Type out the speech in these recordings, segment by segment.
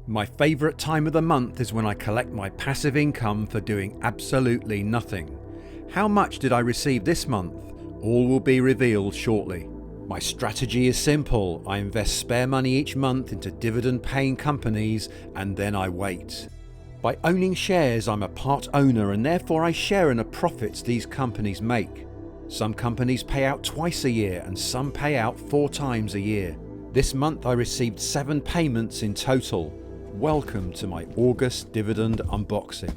My favourite time of the month is when I collect my passive income for doing absolutely nothing. How much did I receive this month? All will be revealed shortly. My strategy is simple. I invest spare money each month into dividend-paying companies and then I wait. By owning shares, I'm a part owner and therefore I share in the profits these companies make. Some companies pay out twice a year and some pay out 4 times a year. This month I received 7 payments in total. Welcome to my August dividend unboxing.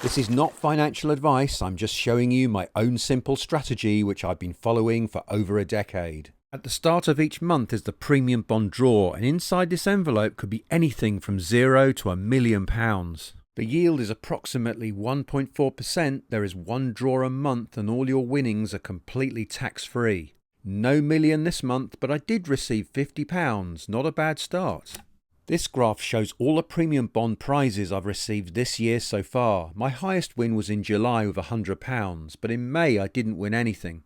This is not financial advice, I'm just showing you my own simple strategy which I've been following for over a decade. At the start of each month is the premium bond draw, and inside this envelope could be anything from £0 to £1 million. The yield is approximately 1.4%, there is 1 draw a month and all your winnings are completely tax-free. No million this month, but I did receive £50, not a bad start. This graph shows all the premium bond prizes I've received this year so far. My highest win was in July with £100, but in May I didn't win anything.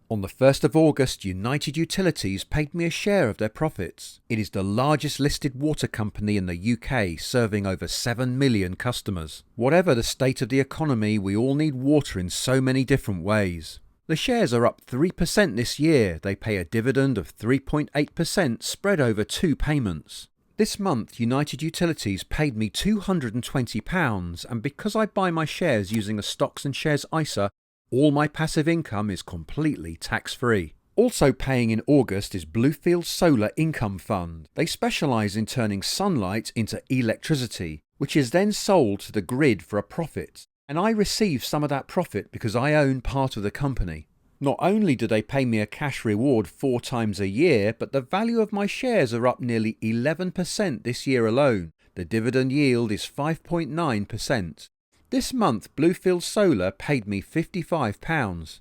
On the 1st of August, United Utilities paid me a share of their profits. It is the largest listed water company in the UK, serving over 7 million customers. Whatever the state of the economy, we all need water in so many different ways. The shares are up 3% this year. They pay a dividend of 3.8% spread over 2 payments. This month, United Utilities paid me £220, and because I buy my shares using a Stocks and Shares ISA, all my passive income is completely tax-free. Also paying in August is Bluefield Solar Income Fund. They specialise in turning sunlight into electricity, which is then sold to the grid for a profit. And I receive some of that profit because I own part of the company. Not only do they pay me a cash reward 4 times a year, but the value of my shares are up nearly 11% this year alone. The dividend yield is 5.9%. This month, Bluefield Solar paid me £55.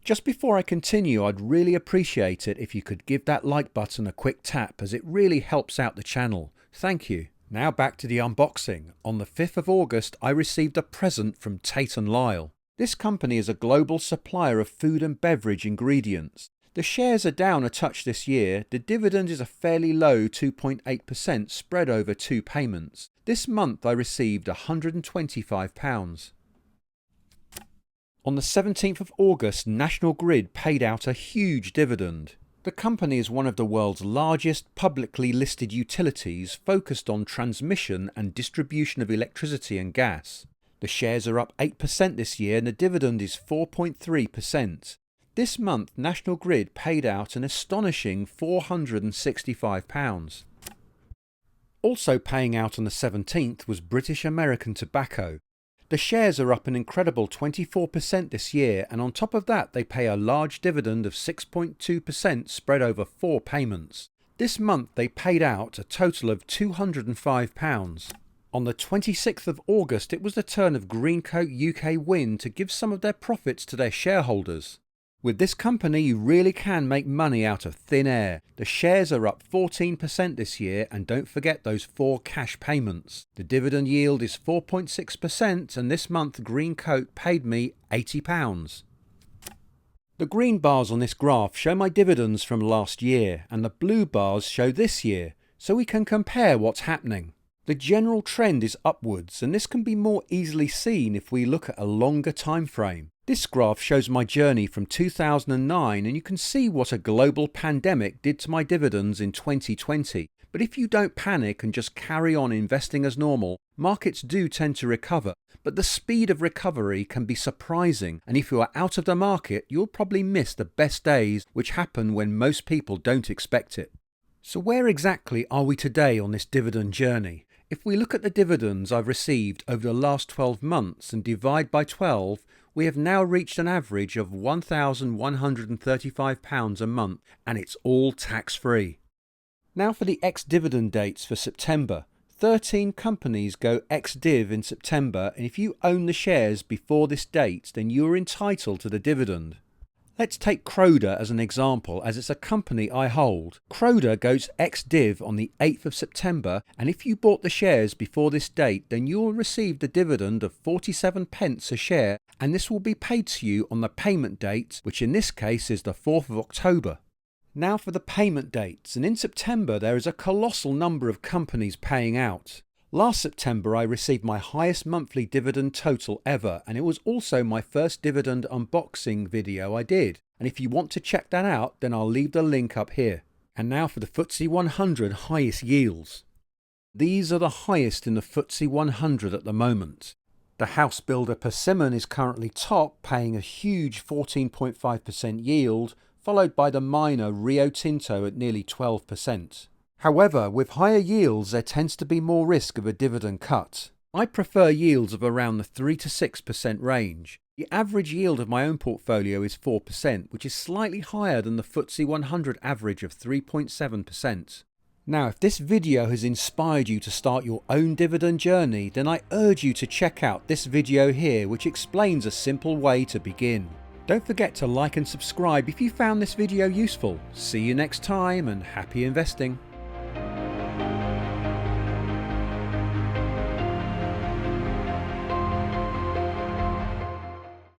Just before I continue, I'd really appreciate it if you could give that like button a quick tap, as it really helps out the channel. Thank you. Now back to the unboxing. On the 5th of August, I received a present from Tate and Lyle. This company is a global supplier of food and beverage ingredients. The shares are down a touch this year. The dividend is a fairly low 2.8% spread over 2 payments. This month I received £125. On the 17th of August, National Grid paid out a huge dividend. The company is one of the world's largest publicly listed utilities focused on transmission and distribution of electricity and gas. The shares are up 8% this year and the dividend is 4.3%. This month, National Grid paid out an astonishing £465. Also paying out on the 17th was British American Tobacco. The shares are up an incredible 24% this year, and on top of that they pay a large dividend of 6.2% spread over 4 payments. This month they paid out a total of £205. On the 26th of August, it was the turn of Greencoat UK Wind to give some of their profits to their shareholders. With this company, you really can make money out of thin air. The shares are up 14% this year, and don't forget those 4 cash payments. The dividend yield is 4.6%, and this month Greencoat paid me £80. The green bars on this graph show my dividends from last year, and the blue bars show this year, so we can compare what's happening. The general trend is upwards, and this can be more easily seen if we look at a longer time frame. This graph shows my journey from 2009, and you can see what a global pandemic did to my dividends in 2020. But if you don't panic and just carry on investing as normal, markets do tend to recover. But the speed of recovery can be surprising, and if you are out of the market, you'll probably miss the best days, which happen when most people don't expect it. So where exactly are we today on this dividend journey? If we look at the dividends I've received over the last 12 months and divide by 12, we have now reached an average of £1,135 a month, and it's all tax-free. Now for the ex-dividend dates for September. 13 companies go ex-div in September, and if you own the shares before this date, then you are entitled to the dividend. Let's take Croda as an example, as it's a company I hold. Croda goes ex-div on the 8th of September, and if you bought the shares before this date, then you will receive the dividend of 47p a share, and this will be paid to you on the payment date, which in this case is the 4th of October. Now for the payment dates, and in September there is a colossal number of companies paying out. Last September I received my highest monthly dividend total ever, and it was also my first dividend unboxing video I did. And if you want to check that out, then I'll leave the link up here. And now for the FTSE 100 highest yields. These are the highest in the FTSE 100 at the moment. The house builder Persimmon is currently top, paying a huge 14.5% yield, followed by the miner Rio Tinto at nearly 12%. However, with higher yields there tends to be more risk of a dividend cut. I prefer yields of around the 3 to 6% range. The average yield of my own portfolio is 4%, which is slightly higher than the FTSE 100 average of 3.7%. Now, if this video has inspired you to start your own dividend journey, then I urge you to check out this video here, which explains a simple way to begin. Don't forget to like and subscribe if you found this video useful. See you next time, and happy investing.